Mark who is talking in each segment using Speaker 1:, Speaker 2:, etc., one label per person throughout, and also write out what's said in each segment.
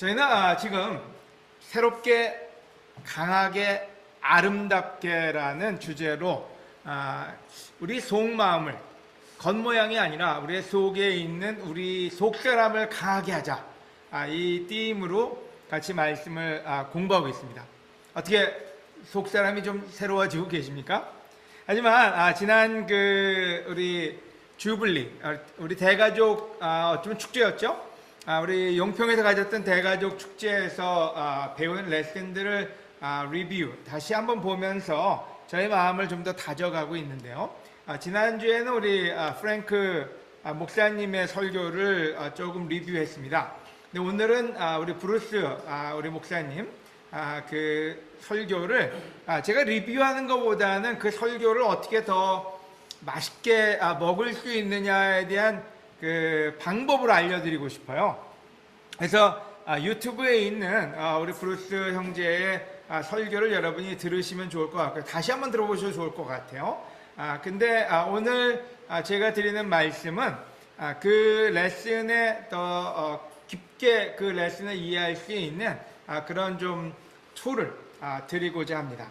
Speaker 1: 저희는 지금 새롭게 강하게 아름답게라는 주제로 우리 속마음을 겉모양이 아니라 우리 속에 있는 우리 속사람을 강하게 하자, 이 띠임으로 같이 말씀을 공부하고 있습니다. 어떻게 속사람이 좀 새로워지고 계십니까? 하지만 지난 우리 주블리, 우리 대가족 어쩌면 축제였죠? 우리 용평에서 가졌던 대가족 축제에서 배운 레슨들을 리뷰 다시 한번 보면서 저의 마음을 좀 더 다져가고 있는데요. 지난주에는 우리 프랭크 목사님의 설교를 조금 리뷰했습니다. 근데 오늘은 우리 브루스 우리 목사님 그 설교를 제가 리뷰하는 것보다는 그 설교를 어떻게 더 맛있게 먹을 수 있느냐에 대한 그 방법을 알려드리고 싶어요. 그래서 유튜브에 있는 우리 브루스 형제의 설교를 여러분이 들으시면 좋을 것 같고요. 다시 한번 들어보셔도 좋을 것 같아요. 근데 오늘 제가 드리는 말씀은 그 레슨에 더 깊게 그 레슨을 이해할 수 있는 그런 좀 툴을 드리고자 합니다.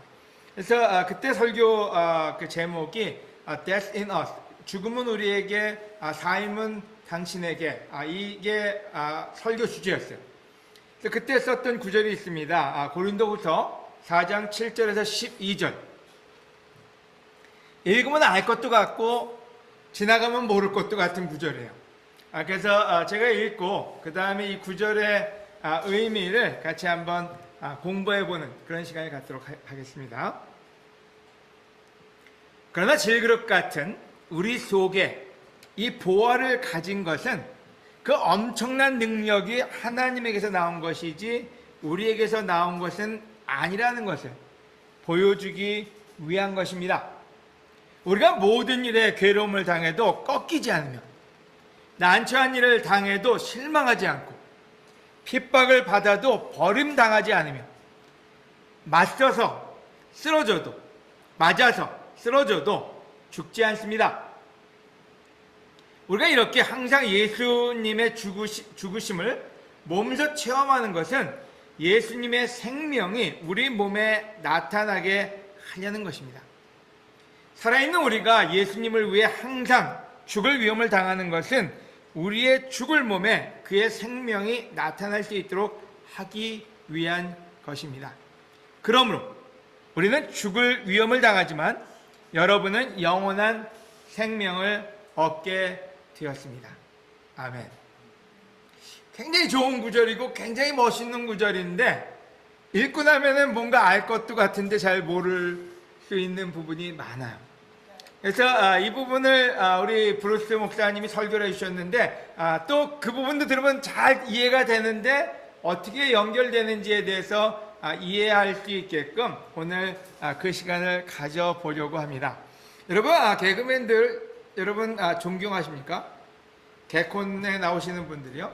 Speaker 1: 그래서 그때 설교 그 제목이 Death in Us, 죽음은 우리에게, 삶은 당신에게, 이게 설교 주제였어요. 그래서 그때 썼던 구절이 있습니다. 고린도후서 4장 7절에서 12절. 읽으면 알 것도 같고 지나가면 모를 것도 같은 구절이에요. 그래서 제가 읽고 그 다음에 이 구절의 의미를 같이 한번 공부해보는 그런 시간을 갖도록 하겠습니다. 그러나 질그릇 같은 우리 속에 이 보화를 가진 것은 그 엄청난 능력이 하나님에게서 나온 것이지 우리에게서 나온 것은 아니라는 것을 보여주기 위한 것입니다. 우리가 모든 일에 괴로움을 당해도 꺾이지 않으며 난처한 일을 당해도 실망하지 않고 핍박을 받아도 버림당하지 않으며 맞서서 쓰러져도 맞아서 쓰러져도 죽지 않습니다. 우리가 이렇게 항상 예수님의 죽으심을 몸소 체험하는 것은 예수님의 생명이 우리 몸에 나타나게 하려는 것입니다. 살아있는 우리가 예수님을 위해 항상 죽을 위험을 당하는 것은 우리의 죽을 몸에 그의 생명이 나타날 수 있도록 하기 위한 것입니다. 그러므로 우리는 죽을 위험을 당하지만 여러분은 영원한 생명을 얻게 되었습니다. 아멘. 굉장히 좋은 구절이고 굉장히 멋있는 구절인데 읽고 나면은 뭔가 알 것도 같은데 잘 모를 수 있는 부분이 많아요. 그래서 이 부분을 우리 브루스 목사님이 설교를 해주셨는데 또 그 부분도 들으면 잘 이해가 되는데 어떻게 연결되는지에 대해서 이해할 수 있게끔 오늘 그 시간을 가져보려고 합니다. 여러분 개그맨들 여러분 존경하십니까? 개콘에 나오시는 분들이요?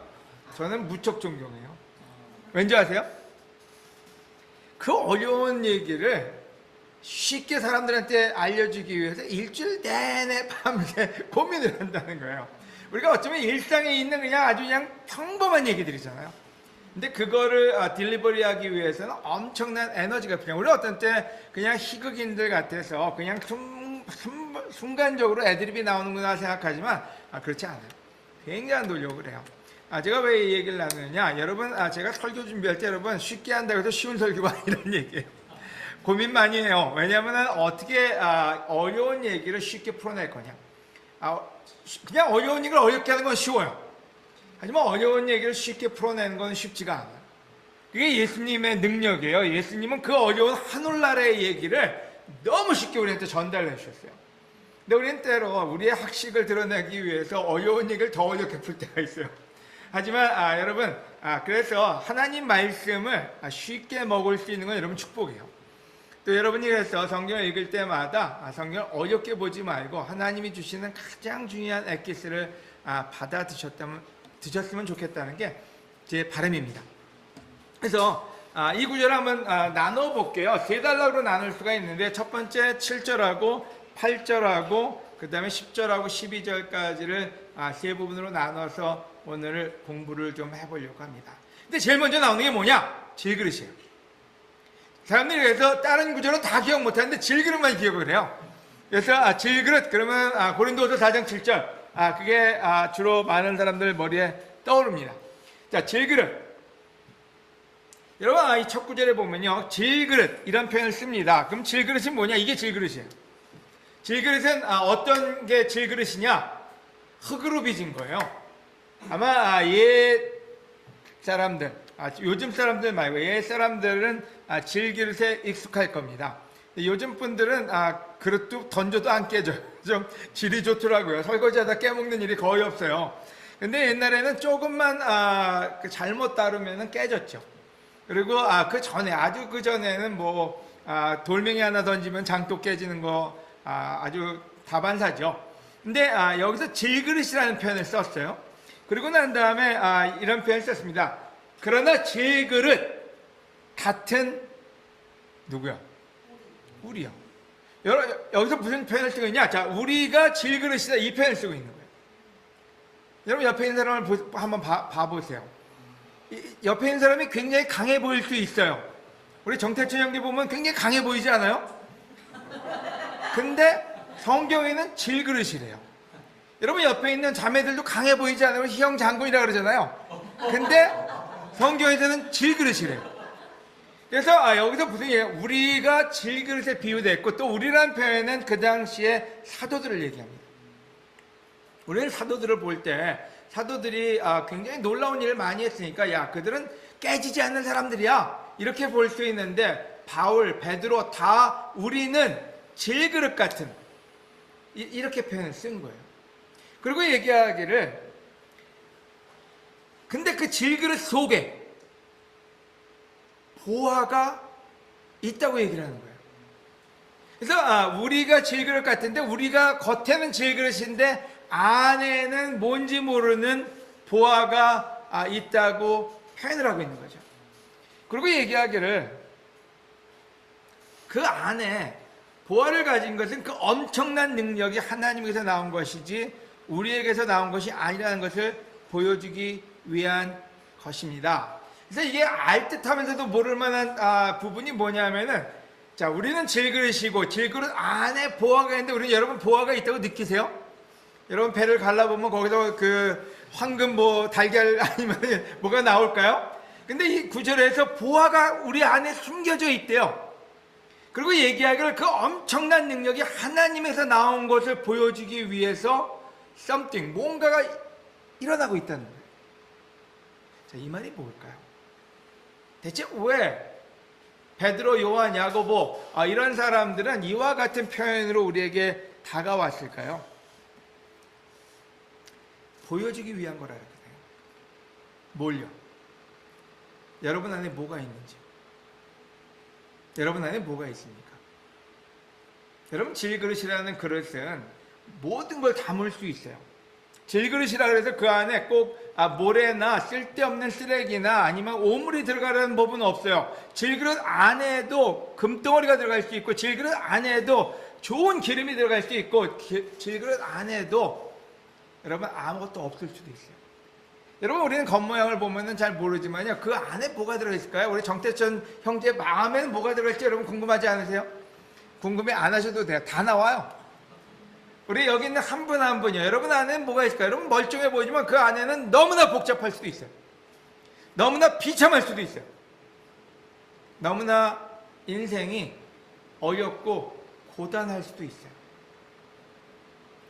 Speaker 1: 저는 무척 존경해요. 왠지 아세요? 그 어려운 얘기를 쉽게 사람들한테 알려주기 위해서 일주일 내내 밤새 고민을 한다는 거예요. 우리가 어쩌면 일상에 있는 그냥 평범한 얘기들이잖아요. 근데 그거를 딜리버리 하기 위해서는 엄청난 에너지가 필요해요. 우리 어떤 때 그냥 희극인들 같아서 그냥 순간적으로 애드립이 나오는구나 생각하지만 그렇지 않아요. 굉장한 노력을 해요. 제가 왜 이 얘기를 나누느냐, 여러분 제가 설교 준비할 때 여러분 쉽게 한다고 해서 쉬운 설교가 아니라는 얘기예요. 고민 많이 해요. 왜냐하면 어떻게 어려운 얘기를 쉽게 풀어낼 거냐. 그냥 어려운 얘기를 어렵게 하는 건 쉬워요. 하지만 어려운 얘기를 쉽게 풀어내는 건 쉽지가 않아요. 그게 예수님의 능력이에요. 예수님은 그 어려운 하늘나라의 얘기를 너무 쉽게 우리한테 전달해 주셨어요. 근데 우리는 때로 우리의 학식을 드러내기 위해서 어려운 얘기를 더 어렵게 풀 때가 있어요. 하지만 여러분 그래서 하나님 말씀을 쉽게 먹을 수 있는 건 여러분 축복이에요. 또 여러분이 그래서 성경을 읽을 때마다 성경을 어렵게 보지 말고 하나님이 주시는 가장 중요한 엑기스를 받아 드셨으면 좋겠다는 게 제 바람입니다. 그래서 이 구절을 한번 나눠 볼게요. 세 단락으로 나눌 수가 있는데 첫 번째 7절하고 8절하고 그 다음에 10절하고 12절까지를 세 부분으로 나눠서 오늘 공부를 좀 해보려고 합니다. 근데 제일 먼저 나오는 게 뭐냐? 질그릇이에요. 사람들이 그래서 다른 구절은 다 기억 못하는데 질그릇만 기억을 해요. 그래서 질그릇 그러면 고린도서 4장 7절 그게 주로 많은 사람들 머리에 떠오릅니다. 자, 질그릇. 여러분 이 첫 구절에 보면요, 질그릇 이런 표현을 씁니다. 그럼 질그릇이 뭐냐? 이게 질그릇이에요. 질그릇은 어떤 게 질그릇이냐? 흙으로 빚은 거예요. 아마 옛 사람들, 요즘 사람들 말고 옛 사람들은 질그릇에 익숙할 겁니다. 요즘 분들은 그릇도 던져도 안 깨져요. 좀 질이 좋더라고요. 설거지하다 깨먹는 일이 거의 없어요. 근데 옛날에는 조금만 잘못 다루면 깨졌죠. 그리고 그 전에, 아주 그 전에는 뭐 돌멩이 하나 던지면 장독 깨지는 거 아주 다반사죠. 근데 여기서 질그릇이라는 표현을 썼어요. 그리고 난 다음에 이런 표현을 썼습니다. 그러나 질그릇 같은 누구야? 우리요. 여기서 무슨 표현을 쓰고 있냐? 자, 우리가 질그릇이다, 이 표현을 쓰고 있는 거예요. 여러분 옆에 있는 사람을 한번 봐보세요. 옆에 있는 사람이 굉장히 강해 보일 수 있어요. 우리 정태춘 형님 보면 굉장히 강해 보이지 않아요? 근데 성경에는 질그릇이래요. 여러분 옆에 있는 자매들도 강해 보이지 않으면 형 장군이라 그러잖아요. 근데 성경에서는 질그릇이래요. 그래서 여기서 무슨 얘기예요? 우리가 질그릇에 비유됐고, 또 우리라는 표현은 그 당시에 사도들을 얘기합니다. 우리는 사도들을 볼 때 사도들이 굉장히 놀라운 일을 많이 했으니까 야, 그들은 깨지지 않는 사람들이야, 이렇게 볼 수 있는데, 바울, 베드로 다 우리는 질그릇 같은, 이렇게 표현을 쓴 거예요. 그리고 얘기하기를, 근데 그 질그릇 속에 보화가 있다고 얘기를 하는 거예요. 그래서 우리가 질그릇 같은데, 우리가 겉에는 질그릇인데 안에는 뭔지 모르는 보화가 있다고 표현을 하고 있는 거죠. 그리고 얘기하기를, 그 안에 보화를 가진 것은 그 엄청난 능력이 하나님에게서 나온 것이지 우리에게서 나온 것이 아니라는 것을 보여주기 위한 것입니다. 그래서 이게 알듯하면서도 모를 만한 부분이 뭐냐면은, 자, 우리는 질그릇이고 질그릇 안에 보화가 있는데, 우리는 여러분 보화가 있다고 느끼세요? 여러분 배를 갈라보면 거기서 그 황금 뭐 달걀 아니면 뭐가 나올까요? 근데 이 구절에서 보화가 우리 안에 숨겨져 있대요. 그리고 얘기하기를 그 엄청난 능력이 하나님에서 나온 것을 보여주기 위해서 something, 뭔가가 일어나고 있다는 거예요. 자, 이 말이 뭘까요? 대체 왜 베드로, 요한, 야고보 이런 사람들은 이와 같은 표현으로 우리에게 다가왔을까요? 보여주기 위한 거라 그래요. 뭘요? 여러분 안에 뭐가 있는지. 여러분 안에 뭐가 있습니까? 여러분, 질그릇이라는 그릇은 모든 걸 담을 수 있어요. 질그릇이라 그래서 그 안에 꼭 모래나 쓸데없는 쓰레기나 아니면 오물이 들어가라는 법은 없어요. 질그릇 안에도 금덩어리가 들어갈 수 있고, 질그릇 안에도 좋은 기름이 들어갈 수 있고, 질그릇 안에도 여러분 아무것도 없을 수도 있어요. 여러분, 우리는 겉모양을 보면은 잘 모르지만요, 그 안에 뭐가 들어있을까요? 우리 정태천 형제 마음에는 뭐가 들어있을지 여러분 궁금하지 않으세요? 궁금해 안 하셔도 돼요. 다 나와요. 우리 여기 있는 한 분 한 분이요, 여러분 안에는 뭐가 있을까요? 여러분 멀쩡해 보이지만 그 안에는 너무나 복잡할 수도 있어요. 너무나 비참할 수도 있어요. 너무나 인생이 어렵고 고단할 수도 있어요.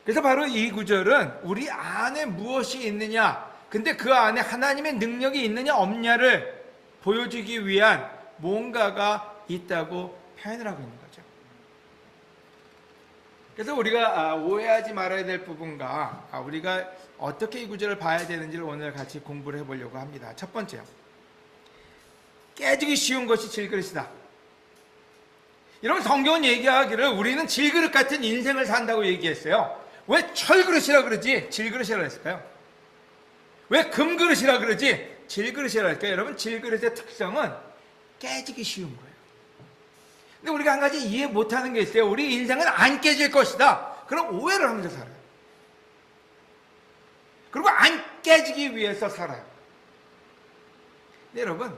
Speaker 1: 그래서 바로 이 구절은 우리 안에 무엇이 있느냐, 근데 그 안에 하나님의 능력이 있느냐 없냐를 보여주기 위한 뭔가가 있다고 표현을 하고 있는 거죠. 그래서 우리가 오해하지 말아야 될 부분과 우리가 어떻게 이 구절을 봐야 되는지를 오늘 같이 공부를 해보려고 합니다. 첫 번째요, 깨지기 쉬운 것이 질그릇이다. 이런 성경은 얘기하기를 우리는 질그릇 같은 인생을 산다고 얘기했어요. 왜 철그릇이라 그러지 질그릇이라 그랬을까요? 왜 금그릇이라 그러지 질그릇이라 그랬을까요? 여러분, 질그릇의 특성은 깨지기 쉬운 거예요. 근데 우리가 한 가지 이해 못하는 게 있어요. 우리 인생은 안 깨질 것이다, 그럼 오해를 하면서 살아요. 그리고 안 깨지기 위해서 살아요. 근데 여러분,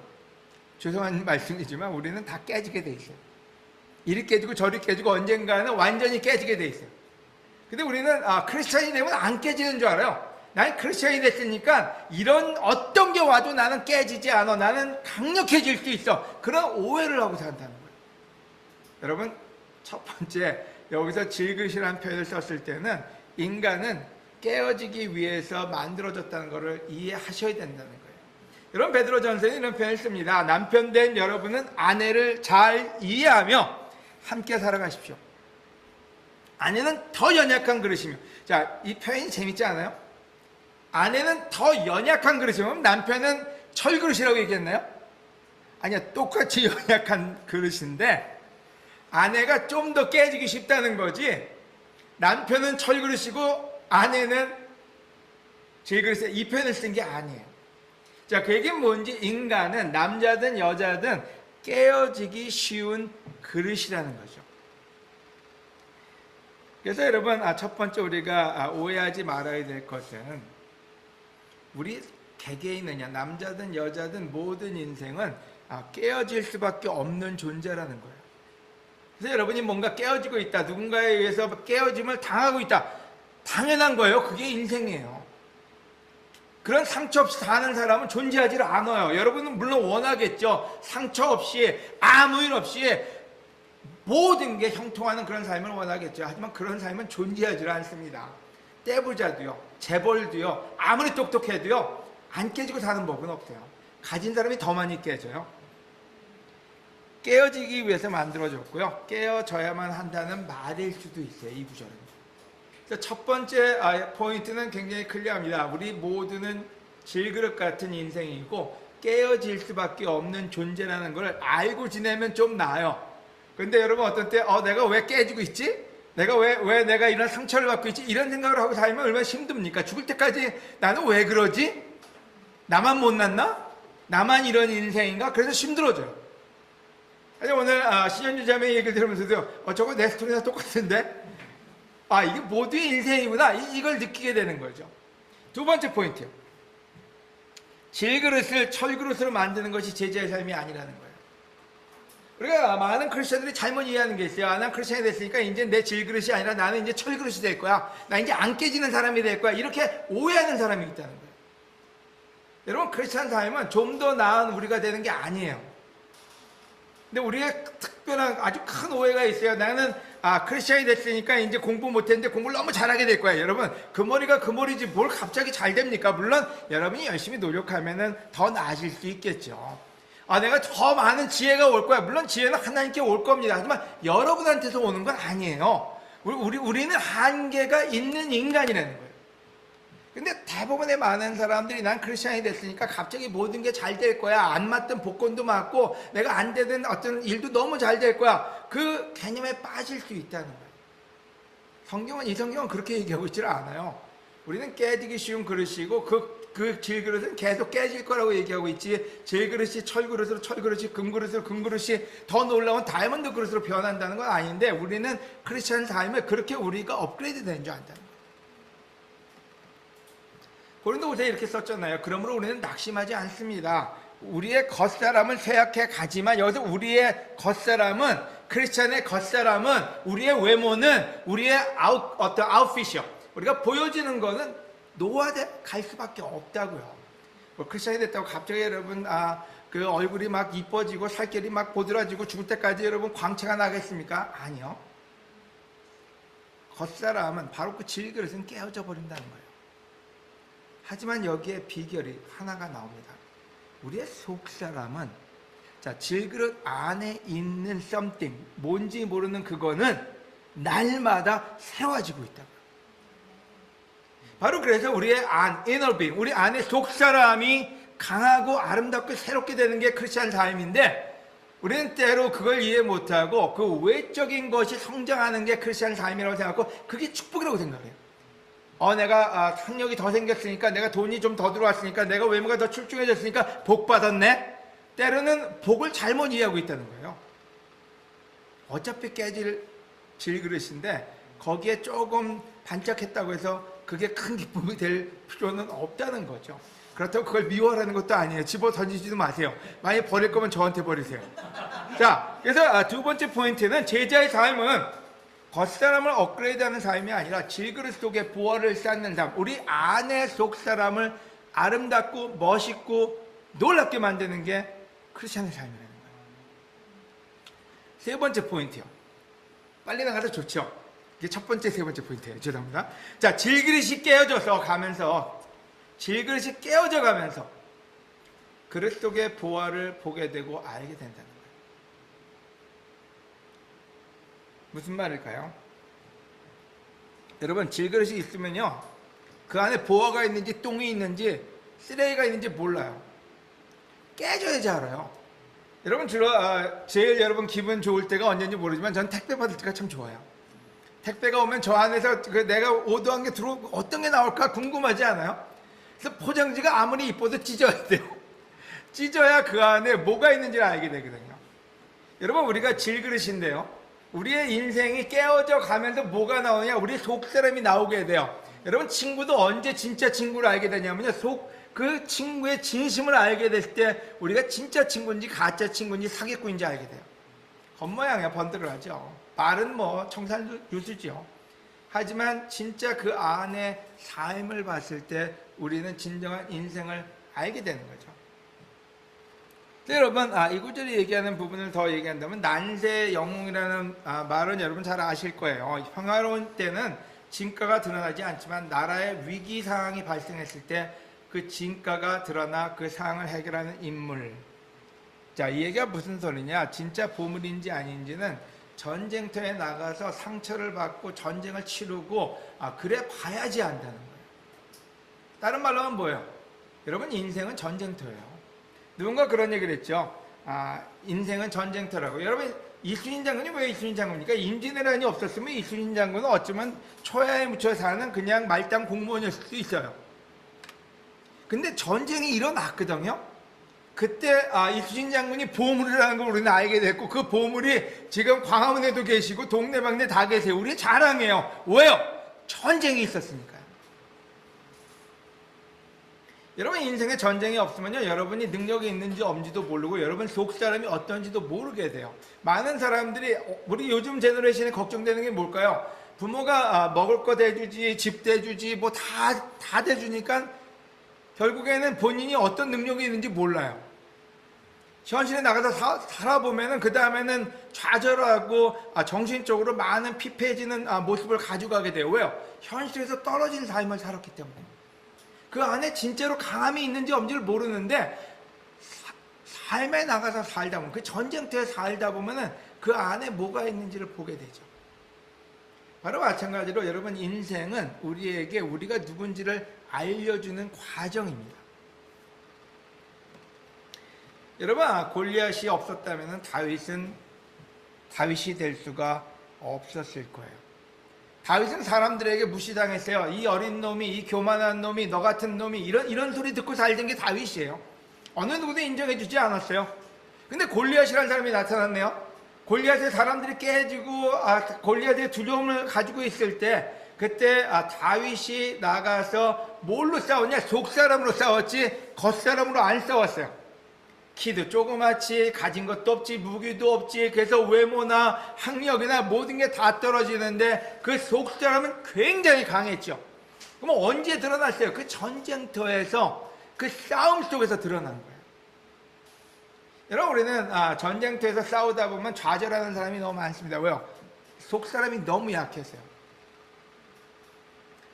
Speaker 1: 죄송한 말씀이지만 우리는 다 깨지게 돼 있어요. 이리 깨지고 저리 깨지고 언젠가는 완전히 깨지게 돼 있어요. 근데 우리는 크리스찬이 되면 안 깨지는 줄 알아요. 난 크리스찬이 됐으니까 이런 어떤 게 와도 나는 깨지지 않아. 나는 강력해질 수 있어. 그런 오해를 하고 산다는 거예요. 여러분, 첫 번째 여기서 질그릇이라는 표현을 썼을 때는 인간은 깨어지기 위해서 만들어졌다는 것을 이해하셔야 된다는 거예요. 여러분, 베드로전서에 이런 표현을 씁니다. 남편된 여러분은 아내를 잘 이해하며 함께 살아가십시오. 아내는 더 연약한 그릇이며, 자, 이 표현이 재밌지 않아요? 아내는 더 연약한 그릇이면 남편은 철그릇이라고 얘기했나요? 아니야, 똑같이 연약한 그릇인데 아내가 좀 더 깨지기 쉽다는 거지, 남편은 철그릇이고 아내는 질그릇에 이 표현을 쓴 게 아니에요. 자, 그 얘기는 뭔지, 인간은 남자든 여자든 깨어지기 쉬운 그릇이라는 거죠. 그래서 여러분, 첫 번째 우리가 오해하지 말아야 될 것은, 우리 개개인은요, 남자든 여자든 모든 인생은 깨어질 수밖에 없는 존재라는 거예요. 그래서 여러분이 뭔가 깨어지고 있다, 누군가에 의해서 깨어짐을 당하고 있다, 당연한 거예요. 그게 인생이에요. 그런 상처 없이 사는 사람은 존재하지 않아요. 여러분은 물론 원하겠죠. 상처 없이, 아무 일 없이 모든 게 형통하는 그런 삶을 원하겠죠. 하지만 그런 삶은 존재하지 않습니다. 떼부자도요, 재벌도요, 아무리 똑똑해도요, 안 깨지고 사는 법은 없어요. 가진 사람이 더 많이 깨져요. 깨어지기 위해서 만들어졌고요, 깨어져야만 한다는 말일 수도 있어요, 이 구절은. 그래서 첫 번째 포인트는 굉장히 클리어합니다. 우리 모두는 질그릇 같은 인생이고 깨어질 수밖에 없는 존재라는 걸 알고 지내면 좀 나아요. 근데 여러분, 어떤 때 내가 왜 깨지고 있지? 내가 왜 내가 이런 상처를 받고 있지? 이런 생각을 하고 살면 얼마나 힘듭니까? 죽을 때까지 나는 왜 그러지? 나만 못났나? 나만 이런 인생인가? 그래서 힘들어져요. 오늘 신현주 자매 얘기를 들으면서도 저거 내 스토리랑 똑같은데? 이게 모두의 인생이구나, 이걸 느끼게 되는 거죠. 두 번째 포인트요, 질그릇을 철그릇으로 만드는 것이 제자의 삶이 아니라는 거예요. 우리가 많은 크리스천들이 잘못 이해하는 게 있어요. 난 크리스천이 됐으니까 이제 내 질그릇이 아니라 나는 이제 철그릇이 될 거야, 나 이제 안 깨지는 사람이 될 거야, 이렇게 오해하는 사람이 있다는 거예요. 여러분, 크리스천 삶은 좀 더 나은 우리가 되는 게 아니에요. 근데 우리의 특별한 아주 큰 오해가 있어요. 나는 크리스천이 됐으니까 이제 공부 못했는데 공부를 너무 잘하게 될 거야. 여러분, 그 머리가 그 머리지 뭘 갑자기 잘 됩니까? 물론 여러분이 열심히 노력하면은 더 나아질 수 있겠죠. 내가 더 많은 지혜가 올 거야. 물론 지혜는 하나님께 올 겁니다. 하지만 여러분한테서 오는 건 아니에요. 우리는 한계가 있는 인간이라는 거예요. 근데 대부분의 많은 사람들이 난 크리스천이 됐으니까 갑자기 모든 게 잘 될 거야, 안 맞던 복권도 맞고 내가 안 되던 어떤 일도 너무 잘 될 거야, 그 개념에 빠질 수 있다는 거예요. 이 성경은 그렇게 얘기하고 있지 않아요. 우리는 깨지기 쉬운 그릇이고 그 질그릇은 계속 깨질 거라고 얘기하고 있지, 질그릇이 철그릇으로, 철그릇이 금그릇으로, 금그릇이 더 놀라운 다이아몬드 그릇으로 변한다는 건 아닌데, 우리는 크리스천 삶을 그렇게 우리가 업그레이드 되는 줄 안다는 거예요. 고린도후서에 이렇게 썼잖아요. 그러므로 우리는 낙심하지 않습니다. 우리의 겉사람은 쇠약해 가지만, 여기서 우리의 겉사람은, 크리스찬의 겉사람은, 우리의 외모는, 우리의 아웃핏이요, 우리가 보여지는 거는 노화돼 갈 수밖에 없다고요. 크리스찬이 됐다고 갑자기 여러분 그 얼굴이 막 이뻐지고 살결이 막 보드라지고 죽을 때까지 여러분 광채가 나겠습니까? 아니요. 겉사람은 바로 그 질그릇은 깨어져 버린다는 거예요. 하지만 여기에 비결이 하나가 나옵니다. 우리의 속사람은, 질그릇 안에 있는 something, 뭔지 모르는 그거는 날마다 새로워지고 있다고요. 바로 그래서 우리의 inner being, 우리 안의 속사람이 강하고 아름답고 새롭게 되는 게 크리스찬 삶인데, 우리는 때로 그걸 이해 못하고 그 외적인 것이 성장하는 게 크리스찬 삶이라고 생각하고 그게 축복이라고 생각해요. 내가 학력이 더 생겼으니까, 내가 돈이 좀 더 들어왔으니까, 내가 외모가 더 출중해졌으니까 복 받았네. 때로는 복을 잘못 이해하고 있다는 거예요. 어차피 깨질 질그릇인데 거기에 조금 반짝했다고 해서 그게 큰 기쁨이 될 필요는 없다는 거죠. 그렇다고 그걸 미워하라는 것도 아니에요. 집어 던지지도 마세요. 만약 버릴 거면 저한테 버리세요. 자, 그래서 두 번째 포인트는 제자의 삶은 겉사람을 업그레이드하는 삶이 아니라 질그릇 속에 보화를 쌓는 삶, 우리 안의 속사람을 아름답고 멋있고 놀랍게 만드는 게 크리스찬의 삶이라는 거예요. 세 번째 포인트요. 빨리 나가서 좋죠. 이게 첫 번째, 세 번째 포인트예요. 죄송합니다. 자, 질그릇이 깨어져서 가면서, 질그릇이 깨어져 가면서 그릇 속의 보화를 보게 되고 알게 된다는 거예요. 무슨 말일까요? 여러분, 질그릇이 있으면요, 그 안에 보화가 있는지 똥이 있는지 쓰레기가 있는지 몰라요. 깨져야지 알아요. 여러분, 주로 제일 여러분 기분 좋을 때가 언제인지 모르지만 전 택배 받을 때가 참 좋아요. 택배가 오면 저 안에서 내가 오더한 게 들어오고 어떤 게 나올까 궁금하지 않아요? 그래서 포장지가 아무리 이뻐도 찢어야 돼요. 찢어야 그 안에 뭐가 있는지를 알게 되거든요. 여러분, 우리가 질그릇인데요, 우리의 인생이 깨어져 가면서 뭐가 나오냐, 우리 속사람이 나오게 돼요. 여러분, 친구도 언제 진짜 친구를 알게 되냐면요, 그 친구의 진심을 알게 됐을 때 우리가 진짜 친구인지 가짜 친구인지 사기꾼인지 알게 돼요. 겉모양이야 번들을 하죠. 말은 뭐 청산유수죠. 하지만 진짜 그 안에 삶을 봤을 때 우리는 진정한 인생을 알게 되는 거죠. 여러분, 이 구절이 얘기하는 부분을 더 얘기한다면 난세 영웅이라는 말은 여러분 잘 아실 거예요. 평화로운 때는 진가가 드러나지 않지만 나라의 위기 상황이 발생했을 때 그 진가가 드러나 그 상황을 해결하는 인물. 자, 이 얘기가 무슨 소리냐? 진짜 보물인지 아닌지는 전쟁터에 나가서 상처를 받고 전쟁을 치르고 그래 봐야지 안다는 거예요. 다른 말로 하면 뭐예요? 여러분, 인생은 전쟁터예요. 누군가 그런 얘기를 했죠. 인생은 전쟁터라고. 여러분, 이순신 장군이 왜 이순신 장군입니까? 임진왜란이 없었으면 이순신 장군은 어쩌면 초야에 묻혀 사는 그냥 말단 공무원이었을 수도 있어요. 근데 전쟁이 일어났거든요. 그때 이순신 장군이 보물이라는 걸 우리는 알게 됐고, 그 보물이 지금 광화문에도 계시고 동네방네 다 계세요. 우리 자랑해요. 왜요? 전쟁이 있었으니까요. 여러분, 인생에 전쟁이 없으면요, 여러분이 능력이 있는지 없는지도 모르고 여러분 속 사람이 어떤지도 모르게 돼요. 많은 사람들이, 우리 요즘 제너레이션에 걱정되는 게 뭘까요? 부모가 먹을 거 대주지, 집 대주지, 뭐 다 대주니까 결국에는 본인이 어떤 능력이 있는지 몰라요. 현실에 나가서 살아보면은 그 다음에는 좌절하고 정신적으로 많은 피폐해지는 모습을 가져가게 돼요. 왜요? 현실에서 떨어진 삶을 살았기 때문에. 그 안에 진짜로 강함이 있는지 없는지를 모르는데 삶에 나가서 살다 보면, 그 전쟁터에 살다 보면은 그 안에 뭐가 있는지를 보게 되죠. 바로 마찬가지로 여러분, 인생은 우리에게 우리가 누군지를 알려주는 과정입니다. 여러분, 골리앗이 없었다면 다윗이 될 수가 없었을 거예요. 다윗은 사람들에게 무시당했어요. 이 어린 놈이, 이 교만한 놈이, 너 같은 놈이, 이런 소리 듣고 살던 게 다윗이에요. 어느 누구도 인정해주지 않았어요. 근데 골리앗이라는 사람이 나타났네요. 골리앗의 사람들이 깨지고 골리앗의 두려움을 가지고 있을 때, 그때 다윗이 나가서 뭘로 싸웠냐? 속사람으로 싸웠지 겉사람으로 안 싸웠어요. 키도 조그맣지, 가진 것도 없지, 무기도 없지, 그래서 외모나 학력이나 모든 게 다 떨어지는데 그 속사람은 굉장히 강했죠. 그럼 언제 드러났어요? 그 전쟁터에서, 그 싸움 속에서 드러난 거예요. 여러분, 우리는 전쟁터에서 싸우다 보면 좌절하는 사람이 너무 많습니다. 왜요? 속사람이 너무 약해서요.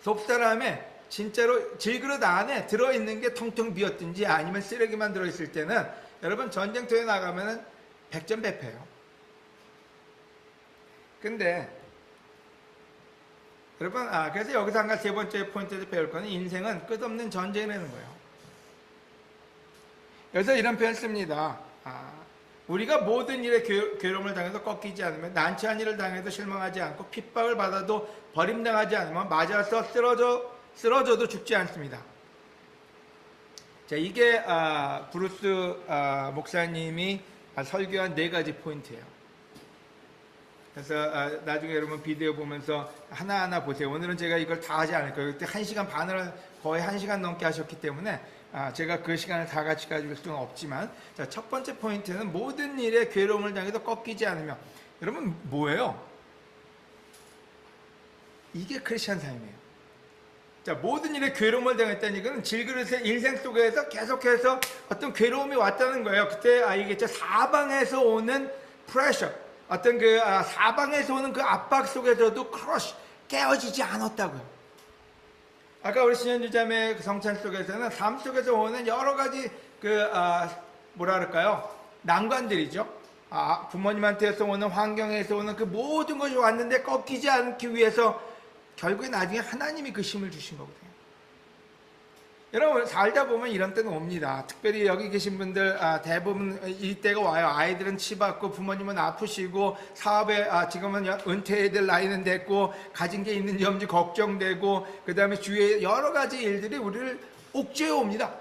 Speaker 1: 속사람에 진짜로 질그릇 안에 들어있는 게 텅텅 비었든지 아니면 쓰레기만 들어있을 때는 여러분, 전쟁터에 나가면은 백전백패예요. 근데 여러분, 그래서 여기서 한 가지 세 번째 포인트에서 배울 거는 인생은 끝없는 전쟁이라는 거예요. 여기서 이런 표현 씁니다. 우리가 모든 일에 괴로움을 당해도 꺾이지 않으면, 난처한 일을 당해도 실망하지 않고, 핍박을 받아도 버림당하지 않으면, 맞아서 쓰러져도 죽지 않습니다. 자, 이게 브루스 목사님이 설교한 4가지 포인트예요. 그래서 나중에 여러분 비디오 보면서 하나하나 보세요. 오늘은 제가 이걸 다 하지 않을 거예요. 그때 1시간 반을, 거의 1시간 넘게 하셨기 때문에 제가 그 시간을 다 같이 가질 수는 없지만, 자, 첫 번째 포인트는 모든 일에 괴로움을 당해도 꺾이지 않으며. 여러분, 뭐예요? 이게 크리스천 삶이에요. 자, 모든 일에 괴로움을 당했다는 이거는 질그릇의 인생 속에서 계속해서 어떤 괴로움이 왔다는 거예요. 그때 알겠죠? 사방에서 오는 프레셔, 어떤 사방에서 오는 그 압박 속에서도 크러쉬, 깨어지지 않았다고요. 아까 우리 신현주자매 그 성찬 속에서는 삶 속에서 오는 여러 가지 뭐라 그럴까요? 난관들이죠. 부모님한테서 오는, 환경에서 오는 그 모든 것이 왔는데 꺾이지 않기 위해서 결국에 나중에 하나님이 그 힘을 주신 거거든요. 여러분, 살다 보면 이런 때는 옵니다. 특별히 여기 계신 분들 대부분 이때가 와요. 아이들은 치받고, 부모님은 아프시고, 사업에 지금은 은퇴해야 될 나이는 됐고, 가진 게 있는지 없는지 걱정되고, 그 다음에 주위에 여러 가지 일들이 우리를 옥죄어 옵니다.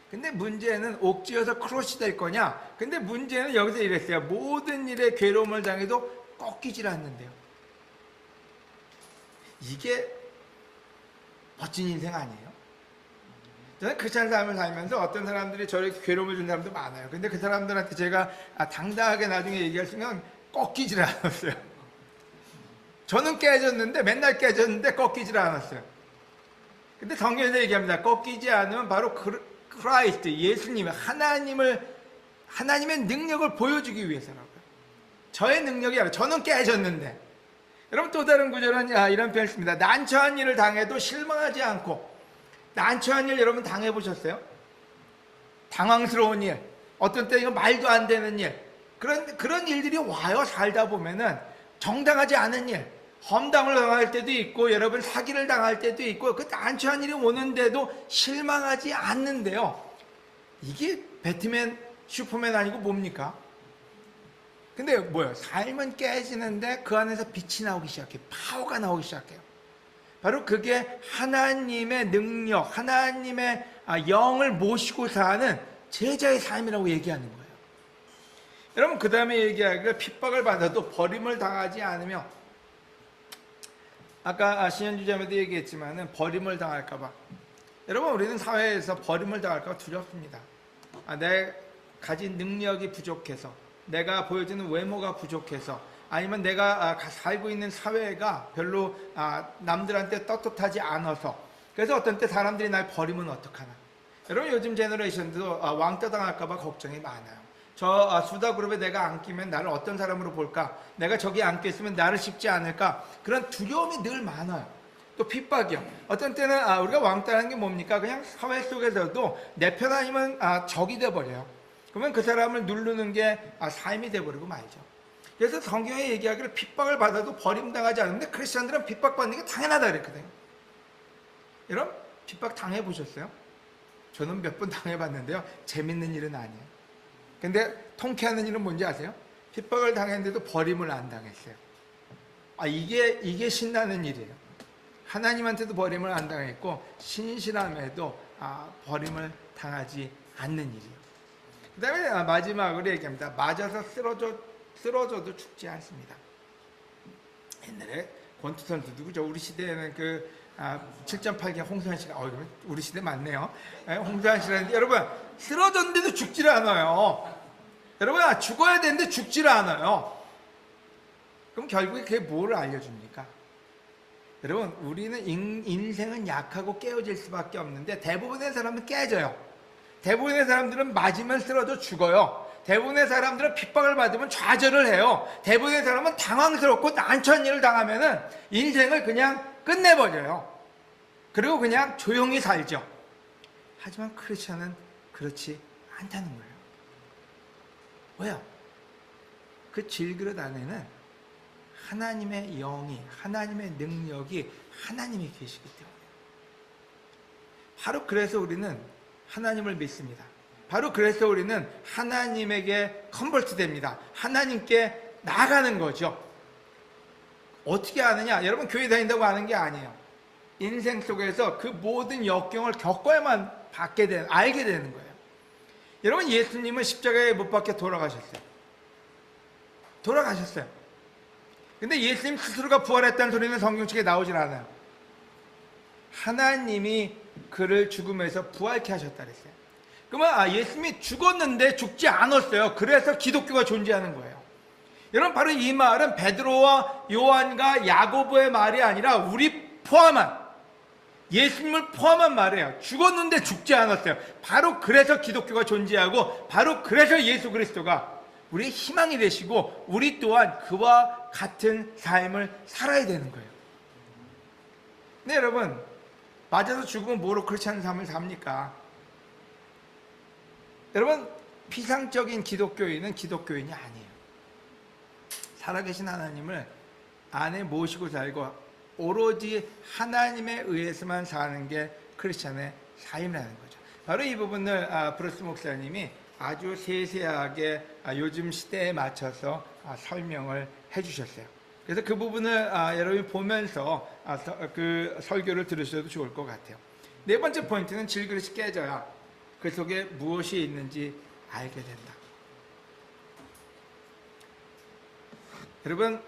Speaker 1: 근데 문제는 옥죄어서 크러쉬 될 거냐? 근데 문제는 여기서 이랬어요. 모든 일에 괴로움을 당해도 꺾이질 않는데요. 이게 멋진 인생 아니에요? 저는 크리스찬 삶을 살면서 어떤 사람들이 저에게 괴로움을 준 사람도 많아요. 근데 그 사람들한테 제가 당당하게 나중에 얘기할 순간 꺾이질 않았어요. 저는 깨졌는데, 맨날 깨졌는데 꺾이질 않았어요. 근데 성경에서 얘기합니다. 꺾이지 않으면 바로 크라이스트, 예수님, 하나님의 능력을 보여주기 위해서라고요. 저의 능력이 아니라, 저는 깨졌는데. 여러분, 또 다른 구절은 이런 표현이 있습니다. 난처한 일을 당해도 실망하지 않고. 난처한 일 여러분 당해보셨어요? 당황스러운 일, 어떤 때 이거 말도 안 되는 일, 그런 일들이 와요. 살다 보면은 정당하지 않은 일, 험담을 당할 때도 있고, 여러분 사기를 당할 때도 있고, 그 난처한 일이 오는데도 실망하지 않는데요. 이게 배트맨, 슈퍼맨 아니고 뭡니까? 근데 뭐예요? 삶은 깨지는데 그 안에서 빛이 나오기 시작해요. 파워가 나오기 시작해요. 바로 그게 하나님의 능력, 하나님의 영을 모시고 사는 제자의 삶이라고 얘기하는 거예요. 여러분, 그 다음에 얘기하기를 핍박을 받아도 버림을 당하지 않으며, 아까 신현주자매도 얘기했지만은 버림을 당할까봐. 여러분, 우리는 사회에서 버림을 당할까봐 두렵습니다. 내 가진 능력이 부족해서, 내가 보여주는 외모가 부족해서, 아니면 내가 살고 있는 사회가 별로 남들한테 떳떳하지 않아서, 그래서 어떤 때 사람들이 날 버리면 어떡하나. 여러분, 요즘 제너레이션도 왕따 당할까봐 걱정이 많아요. 저 수다그룹에 내가 안 끼면 나를 어떤 사람으로 볼까, 내가 저기 안 꼈으면 나를 씹지 않을까, 그런 두려움이 늘 많아요. 또 핍박이요. 어떤 때는 우리가 왕따라는 게 뭡니까? 그냥 사회 속에서도 내 편 아니면 적이 돼버려요. 그러면 그 사람을 누르는 게 삶이 돼버리고 말죠. 그래서 성경에 얘기하기를 핍박을 받아도 버림당하지 않는데, 크리스천들은 핍박받는 게 당연하다 그랬거든요. 여러분, 핍박 당해보셨어요? 저는 몇 번 당해봤는데요. 재밌는 일은 아니에요. 근데 통쾌하는 일은 뭔지 아세요? 핍박을 당했는데도 버림을 안 당했어요. 이게 신나는 일이에요. 하나님한테도 버림을 안 당했고, 신실함에도 버림을 당하지 않는 일이에요. 그 다음에 마지막으로 얘기합니다. 맞아서 쓰러져도 죽지 않습니다. 옛날에 권투선수 누구죠? 우리 시대에는 7.8개 홍수환 씨가, 우리 시대 맞네요. 홍수환 씨라는데, 여러분, 쓰러졌는데도 죽지를 않아요. 여러분, 죽어야 되는데 죽지를 않아요. 그럼 결국에 그게 뭐를 알려줍니까? 여러분, 우리는 인생은 약하고 깨어질 수밖에 없는데, 대부분의 사람은 깨져요. 대부분의 사람들은 맞으면 쓰러져 죽어요. 대부분의 사람들은 핍박을 받으면 좌절을 해요. 대부분의 사람은 당황스럽고 난처한 일을 당하면은 인생을 그냥 끝내버려요. 그리고 그냥 조용히 살죠. 하지만 크리스천은 그렇지 않다는 거예요. 왜요? 그 질그릇 안에는 하나님의 영이, 하나님의 능력이, 하나님이 계시기 때문에. 바로 그래서 우리는 하나님을 믿습니다. 바로 그래서 우리는 하나님에게 컨버트 됩니다. 하나님께 나가는 거죠. 어떻게 아느냐? 여러분, 교회 다닌다고 아는 게 아니에요. 인생 속에서 그 모든 역경을 겪어야만 알게 되는 거예요. 여러분, 예수님은 십자가에 못 박혀 돌아가셨어요. 근데 예수님 스스로가 부활했다는 소리는 성경책에 나오질 않아요. 하나님이 그를 죽음에서 부활케 하셨다 그랬어요. 그러면 예수님이 죽었는데 죽지 않았어요. 그래서 기독교가 존재하는 거예요. 여러분, 바로 이 말은 베드로와 요한과 야고보의 말이 아니라 우리 포함한, 예수님을 포함한 말이에요. 죽었는데 죽지 않았어요. 바로 그래서 기독교가 존재하고, 바로 그래서 예수 그리스도가 우리의 희망이 되시고, 우리 또한 그와 같은 삶을 살아야 되는 거예요. 네, 여러분, 맞아서 죽으면 뭐로 크리스찬 삶을 삽니까? 여러분, 피상적인 기독교인은 기독교인이 아니에요. 살아계신 하나님을 안에 모시고 살고 오로지 하나님에 의해서만 사는 게 크리스찬의 삶이라는 거죠. 바로 이 부분을 브루스 목사님이 아주 세세하게 요즘 시대에 맞춰서 설명을 해주셨어요. 그래서 그 부분을 여러분이 보면서 그 설교를 들으셔도 좋을 것 같아요. 네 번째 포인트는 질그릇이 깨져야 그 속에 무엇이 있는지 알게 된다. 여러분,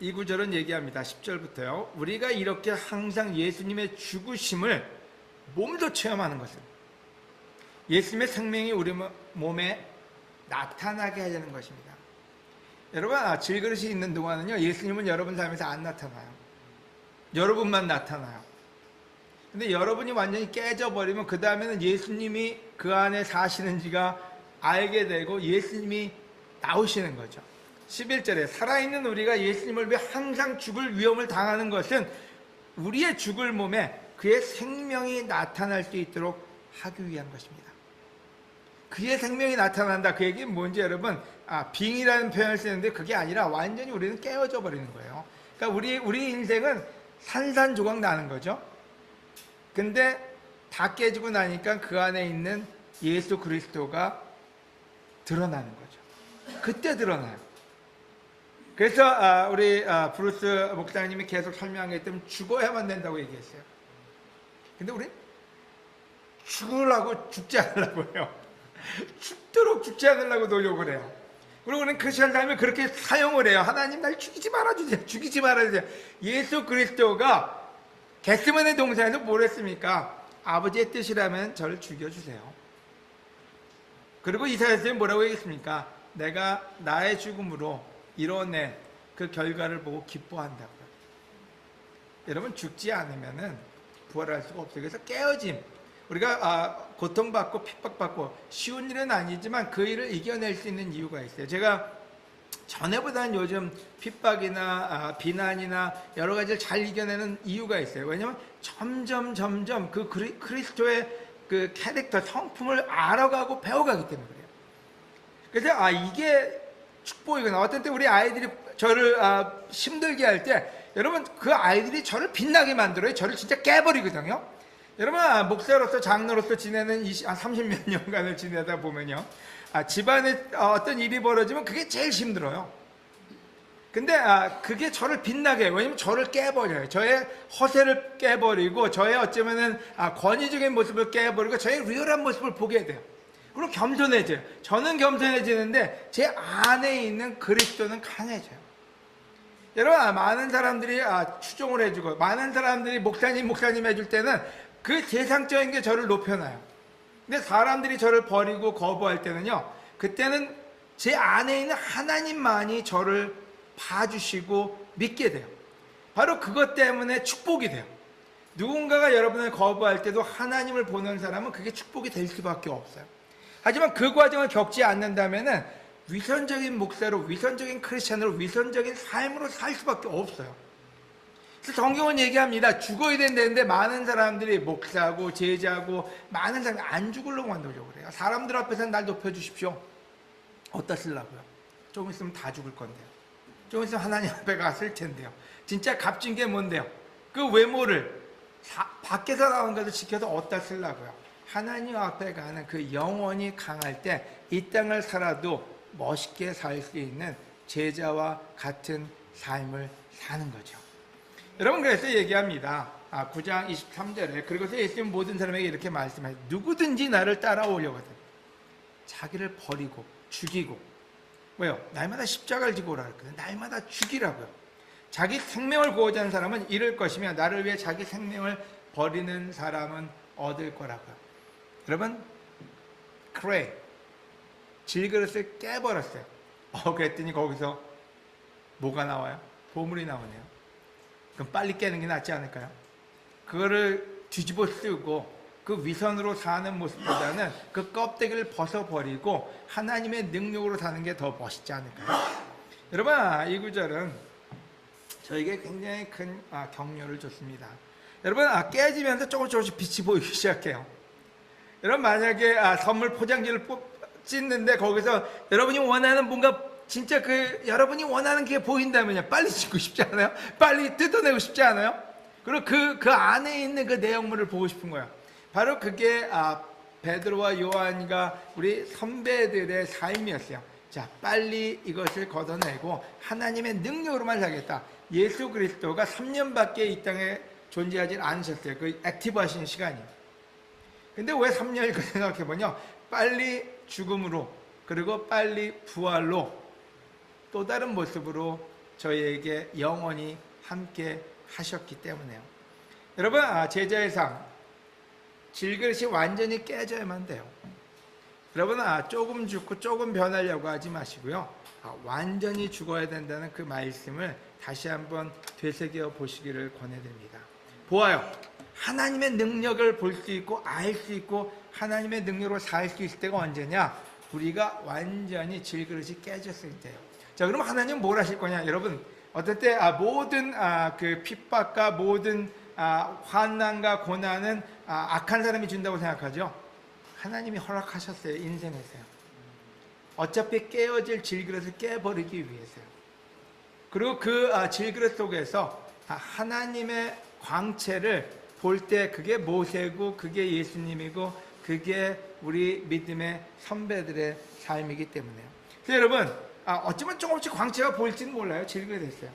Speaker 1: 이 구절은 얘기합니다. 10절부터요. 우리가 이렇게 항상 예수님의 죽으심을 몸도 체험하는 것은 예수님의 생명이 우리 몸에 나타나게 하려는 것입니다. 여러분, 질그릇이 있는 동안은요, 예수님은 여러분 삶에서 안 나타나요. 여러분만 나타나요. 근데 여러분이 완전히 깨져버리면 그 다음에는 예수님이 그 안에 사시는지가 알게 되고 예수님이 나오시는 거죠. 11절에 살아있는 우리가 예수님을 위해 항상 죽을 위험을 당하는 것은 우리의 죽을 몸에 그의 생명이 나타날 수 있도록 하기 위한 것입니다. 그의 생명이 나타난다. 그 얘기는 뭔지 여러분, 빙이라는 표현을 쓰는데 그게 아니라 완전히 우리는 깨어져 버리는 거예요. 그러니까 우리 인생은 산산조각 나는 거죠. 근데 다 깨지고 나니까 그 안에 있는 예수 그리스도가 드러나는 거죠. 그때 드러나요. 그래서 우리 브루스 목사님이 계속 설명했던 죽어야만 된다고 얘기했어요. 근데 우리 죽으려고 죽지 않으려고요. 죽도록 죽지 않으려고 노력을 해요. 그리고 우리는 크리스천 삶을 그렇게 사용을 해요. 하나님 날 죽이지 말아주세요. 죽이지 말아주세요. 예수 그리스도가 겟세마네 동산에서 뭘 했습니까? 아버지의 뜻이라면 저를 죽여주세요. 그리고 이사야서에 뭐라고 얘기했습니까? 내가 나의 죽음으로 이뤄낸 그 결과를 보고 기뻐한다고요. 여러분, 죽지 않으면은 부활할 수가 없어요. 그래서 깨어짐, 우리가 고통받고 핍박받고 쉬운 일은 아니지만 그 일을 이겨낼 수 있는 이유가 있어요. 제가 전에보다는 요즘 핍박이나 비난이나 여러 가지를 잘 이겨내는 이유가 있어요. 왜냐하면 점점 그 그리스도의 그 캐릭터, 성품을 알아가고 배워가기 때문에 그래요. 그래서 이게 축복이구나. 어떤 때 우리 아이들이 저를 힘들게 할 때 여러분, 그 아이들이 저를 빛나게 만들어요. 저를 진짜 깨버리거든요. 여러분, 목사로서 장로로서 지내는 30몇 년간을 지내다 보면요, 집안에 어떤 일이 벌어지면 그게 제일 힘들어요. 근데 그게 저를 빛나게 해요. 왜냐면 저를 깨버려요. 저의 허세를 깨버리고 저의 어쩌면은 권위적인 모습을 깨버리고 저의 리얼한 모습을 보게 돼요. 그리고 겸손해져요. 저는 겸손해지는데 제 안에 있는 그리스도는 강해져요. 여러분, 많은 사람들이 추종을 해주고 많은 사람들이 목사님 해줄 때는 그 세상적인 게 저를 높여놔요. 근데 사람들이 저를 버리고 거부할 때는요, 그때는 제 안에 있는 하나님만이 저를 봐주시고 믿게 돼요. 바로 그것 때문에 축복이 돼요. 누군가가 여러분을 거부할 때도 하나님을 보는 사람은 그게 축복이 될 수밖에 없어요. 하지만 그 과정을 겪지 않는다면은 위선적인 목사로, 위선적인 크리스찬으로, 위선적인 삶으로 살 수밖에 없어요. 그래서 성경은 얘기합니다. 죽어야 된다는데 많은 사람들이 목사고 제자고 많은 사람들이 안 죽으려고만 노력을 해요. 사람들 앞에서는 날 높여주십시오. 어디다 쓰려고요? 조금 있으면 다 죽을 건데요. 조금 있으면 하나님 앞에 갔을 텐데요. 진짜 값진 게 뭔데요? 그 외모를 밖에서 나온 것을 지켜서 어디다 쓰려고요? 하나님 앞에 가는 그 영혼이 강할 때 이 땅을 살아도 멋있게 살 수 있는 제자와 같은 삶을 사는 거죠. 여러분, 그래서 얘기합니다. 9장 23절에 그리고서 예수님 모든 사람에게 이렇게 말씀하세요. 누구든지 나를 따라오려거든 자기를 버리고 죽이고, 왜요? 날마다 십자가를 지고 오라 그랬거든요. 날마다 죽이라고요. 자기 생명을 구하자 하는 사람은 잃을 것이며 나를 위해 자기 생명을 버리는 사람은 얻을 거라고요. 여러분, 크레이 질그릇을 깨버렸어요. 그랬더니 거기서 뭐가 나와요? 보물이 나오네요. 그럼 빨리 깨는 게 낫지 않을까요? 그거를 뒤집어 쓰고 그 위선으로 사는 모습보다는 그 껍데기를 벗어버리고 하나님의 능력으로 사는 게 더 멋있지 않을까요? 여러분, 이 구절은 저에게 굉장히 큰 격려를 줬습니다. 여러분, 깨지면서 조금씩 빛이 보이기 시작해요. 여러분, 만약에 선물 포장지를 찢는데 거기서 여러분이 원하는 뭔가 진짜 여러분이 원하는 게 보인다면요, 빨리 찢고 싶지 않아요? 빨리 뜯어내고 싶지 않아요? 그리고 그 안에 있는 그 내용물을 보고 싶은 거예요. 바로 그게 베드로와 요한과 우리 선배들의 삶이었어요. 자, 빨리 이것을 걷어내고 하나님의 능력으로만 살겠다. 예수 그리스도가 3년밖에 이 땅에 존재하지 않으셨어요. 그 액티브 하시는 시간이. 근데 왜 3년일까 생각해보면 빨리 죽음으로 그리고 빨리 부활로 또 다른 모습으로 저희에게 영원히 함께 하셨기 때문에요. 여러분, 제자의 삶 질그릇이 완전히 깨져야만 돼요. 여러분, 조금 죽고 조금 변하려고 하지 마시고요, 완전히 죽어야 된다는 그 말씀을 다시 한번 되새겨 보시기를 권해드립니다. 보아요, 하나님의 능력을 볼 수 있고 알 수 있고 하나님의 능력으로 살 수 있을 때가 언제냐? 우리가 완전히 질그릇이 깨졌을 때요. 자, 그럼 하나님은 뭘 하실 거냐? 여러분, 어떨 때 모든 그 핍박과 모든 환난과 고난은 악한 사람이 준다고 생각하죠? 하나님이 허락하셨어요. 인생에서요. 어차피 깨어질 질그릇을 깨버리기 위해서요. 그리고 그 질그릇 속에서 하나님의 광채를 볼 때 그게 모세고 그게 예수님이고 그게 우리 믿음의 선배들의 삶이기 때문에요. 그래서 여러분, 어쩌면 조금씩 광채가 보일지는 몰라요. 질그릇했어요.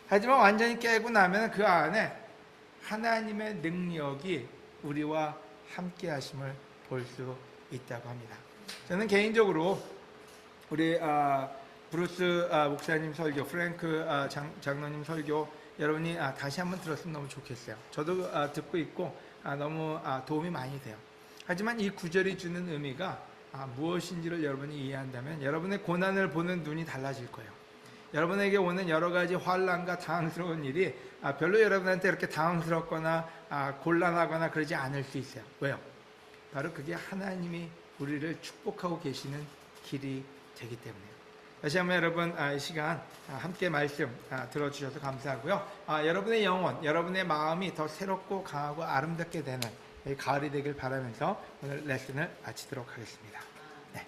Speaker 1: 하지만 완전히 깨고 나면 그 안에 하나님의 능력이 우리와 함께 하심을 볼 수 있다고 합니다. 저는 개인적으로 우리 브루스 목사님 설교, 프랭크 장로님 설교 여러분이 다시 한번 들었으면 너무 좋겠어요. 저도 듣고 있고 너무 도움이 많이 돼요. 하지만 이 구절이 주는 의미가 무엇인지를 여러분이 이해한다면 여러분의 고난을 보는 눈이 달라질 거예요. 여러분에게 오는 여러 가지 환난과 당황스러운 일이 별로 여러분한테 이렇게 당황스럽거나 곤란하거나 그러지 않을 수 있어요. 왜요? 바로 그게 하나님이 우리를 축복하고 계시는 길이 되기 때문에요. 다시 한번 여러분, 이 시간 함께 말씀 들어주셔서 감사하고요. 여러분의 영혼, 여러분의 마음이 더 새롭고 강하고 아름답게 되는 가을이 되길 바라면서 오늘 레슨을 마치도록 하겠습니다. 네.